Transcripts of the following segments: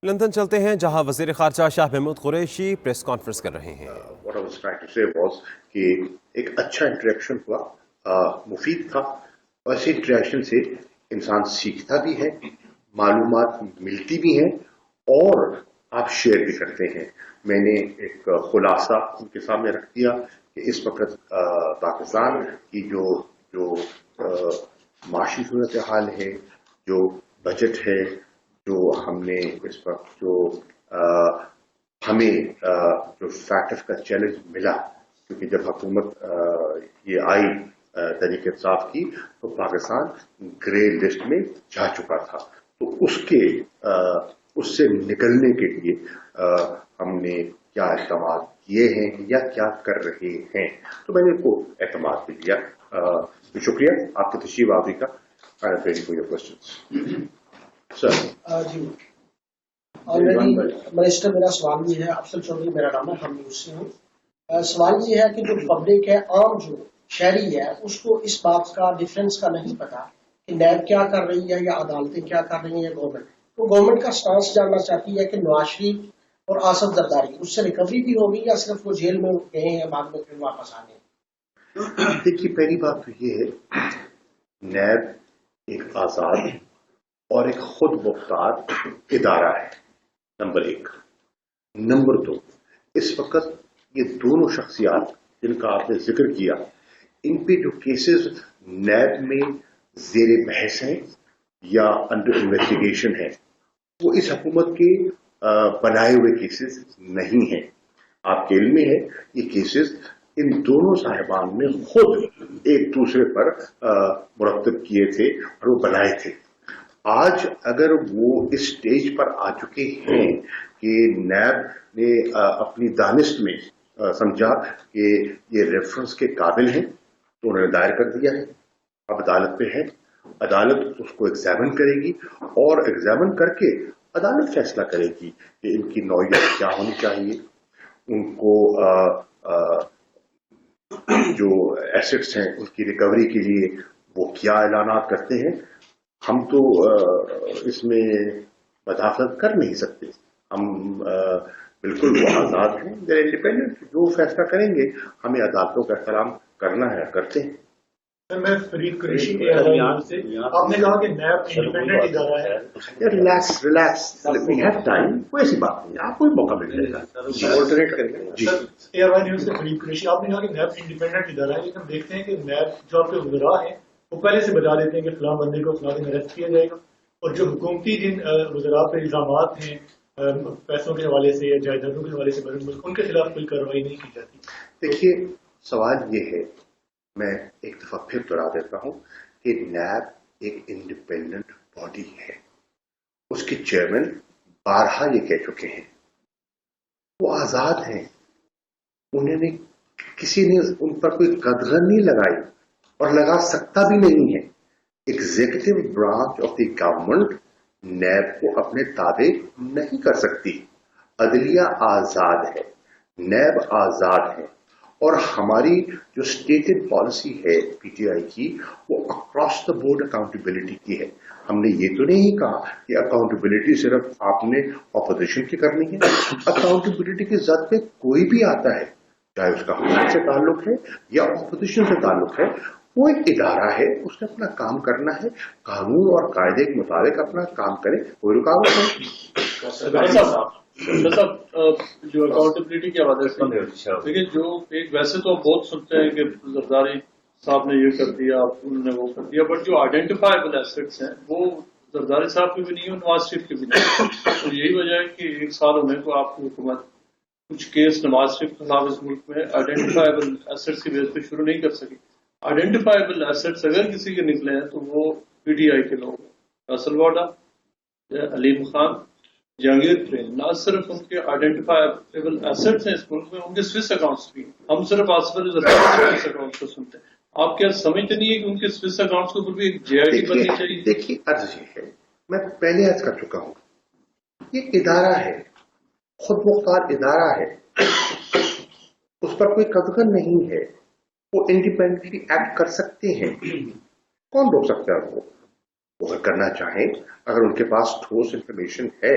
London چلتے ہیں جہاں وزیر خارجہ شاہ محمود قریشی پریس کانفرنس کر رہے ہیں. What I was trying to say was کہ ایک اچھا انٹریکشن ہوا، مفید تھا. ایسے انٹریکشن سے انسان سیکھتا بھی ہے، معلومات ملتی بھی ہیں اور آپ شیئر بھی کرتے ہیں. میں نے ایک خلاصہ ان کے سامنے رکھ دیا کہ اس وقت پاکستان کی جو معاشی صورتحال ہے، جو بجٹ ہے، جو ہم نے اس وقت جو ہمیں جو فیکٹس کا چیلنج ملا، کیونکہ جب حکومت یہ آئی تحریک انصاف کی تو پاکستان گرے لسٹ میں جا چکا تھا. تو اس سے نکلنے کے لیے ہم نے کیا اقدامات کیے ہیں یا کیا کر رہے ہیں، تو میں نے کو اعتماد بھی دیا. شکریہ آپ کی تشریف آوری کا. I am ready for your questions. Sir. جی آلریڈی منسٹر، میرا سوال یہ ہے، افضل چودھری میرا نام ہے، ہم نیوز سے ہوں. سوال یہ ہے کہ جو پبلک ہے، عام جو شہری ہے، اس کو اس بات کا ڈفرینس کا نہیں پتا کہ نیب کیا کر رہی ہے یا عدالتیں کیا کر رہی ہیں یا گورنمنٹ. تو گورنمنٹ کا سٹانس جاننا چاہتی ہے کہ نواز شریف اور آصف زرداری اس سے ریکوری بھی ہوگی یا صرف وہ جیل میں گئے ہیں بعد میں پھر واپس آ گئے. دیکھیے، پہلی بات تو یہ ہے، نیب ایک آزاد اور ایک خود مختار ادارہ ہے، نمبر 1. نمبر 2، اس وقت یہ دونوں شخصیات جن کا آپ نے ذکر کیا، ان پہ جو کیسز نیب میں زیر بحث ہیں یا انڈر انویسٹیگیشن ہیں، وہ اس حکومت کے بنائے ہوئے کیسز نہیں ہیں. آپ کے علم میں ہے یہ کیسز ان دونوں صاحبان نے خود ایک دوسرے پر مرتب کیے تھے اور وہ بنائے تھے. آج اگر وہ اس سٹیج پر آ چکے ہیں کہ نیب نے اپنی دانست میں سمجھا کہ یہ ریفرنس کے قابل ہیں، تو انہوں نے دائر کر دیا ہے، اب عدالت پہ ہے. عدالت اس کو ایگزامن کرے گی اور ایگزامن کر کے عدالت فیصلہ کرے گی کہ ان کی نوعیت کیا ہونی چاہیے، ان کو جو ایسٹس ہیں ان کی ریکوری کے لیے وہ کیا اعلانات کرتے ہیں. ہم تو اس میں مداخلت کر نہیں سکتے. ہم بالکل وہ آزاد ہیں، انڈیپینڈنٹ، جو فیصلہ کریں گے. ہمیں عدالتوں کا احترام کرنا ہے، کرتے ہیں. میں فرید قریشی کے سے آپ نے کہا کہ نیب انڈیپینڈنٹ ادارہ ہے. ریلیکس وی ہیو ٹائم، کوئی ایسی بات نہیں، آپ کو موقع مل جائے گا. جی اے آر وائی نیوز سے فرید قریشی. آپ نے کہا کہ نیب انڈیپینڈنٹ ادارہ ہے، لیکن ہم دیکھتے ہیں کہ نیب جو آپ کے وزراء ہیں وہ پہلے سے بتا دیتے ہیں کہ فلاں بندے کو فلاں دن اریسٹ کیا جائے گا، اور جو حکومتی جن وزراء پہ الزامات ہیں پیسوں کے حوالے سے یا جائیدادوں کے حوالے سے ان کے خلاف کوئی کارروائی نہیں کی جاتی. دیکھیے، سوال یہ ہے، میں ایک دفعہ پھر دوہرا دیتا ہوں کہ نیب ایک انڈیپینڈنٹ باڈی ہے. اس کے چیئرمین بارہا یہ کہہ چکے ہیں، وہ آزاد ہیں. انہوں نے کسی نے ان پر کوئی قدغن نہیں لگائی اور لگا سکتا بھی نہیں ہے. Executive branch of the government NAB کو اپنے تابع نہیں کر سکتی. عدلیہ آزاد ہے، نیب آزاد ہے، اور ہماری جو اسٹیٹڈ پالیسی ہے پی ٹی آئی کی، وہ اکراس دا بورڈ اکاؤنٹیبلٹی کی ہے. ہم نے یہ تو نہیں کہا کہ اکاؤنٹیبلٹی صرف آپ نے اپوزیشن کی کرنی ہے. اکاؤنٹیبلٹی کی ذات پہ کوئی بھی آتا ہے، چاہے اس کا حکومت سے تعلق ہے یا اپوزیشن سے تعلق ہے، وہ ایک ادارہ ہے، اس نے اپنا کام کرنا ہے، قانون اور قاعدے کے مطابق اپنا کام کرے، کوئی رکاوٹ نہیں. جو اکاؤنٹیبلٹی کے حوالے سے لیکن جو ایک ویسے تو بہت سنتے ہیں کہ زرداری صاحب نے یہ کر دیا، انہوں نے وہ کر دیا، بٹ جو آئیڈینٹیفائبل ایسٹس ہیں وہ زرداری صاحب کی بھی نہیں ہے، نواز شریف کی بھی نہیں. تو یہی وجہ ہے کہ 1 سال ہونے کو آپ کی حکومت کچھ کیس نواز شریف کے خلاف اس ملک میں آئیڈینٹیفائبل ایسٹس کی بیس پہ شروع نہیں کر سکی. آئیڈینٹیفائبل ایسٹس اگر کسی کے نکلے ہیں تو وہ پی ٹی آئی کے لوگ ہیں. فیصل واڈا، علیم خان، جہانگیر ترین، نہ صرف ان کے آئیڈینٹیفائبل ایسٹس ہیں اس ملک میں، ان کے سوئس اکاؤنٹس بھی ہیں. ہم صرف آصف علی زرداری کے سوئس اکاؤنٹس کو سنتے ہیں. آپ کیا سمجھتے نہیں ہے کہ ان کے سوئس اکاؤنٹس کے اوپر بھی ایک جے آئی ٹی بننی چاہیے؟ دیکھیے، عرض یہ ہے، میں پہلے عرض کر چکا ہوں، یہ ادارہ ہے، خود مختار ادارہ ہے، اس پر کوئی قدغن نہیں ہے. وہ انڈیپینڈنٹلی ایکٹ کر سکتے ہیں. کون روک سکتا ہے ان کو؟ وہ اگر کرنا چاہیں، اگر ان کے پاس ٹھوس انفارمیشن ہے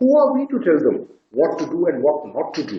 Who are we to tell them what to do and what not to do?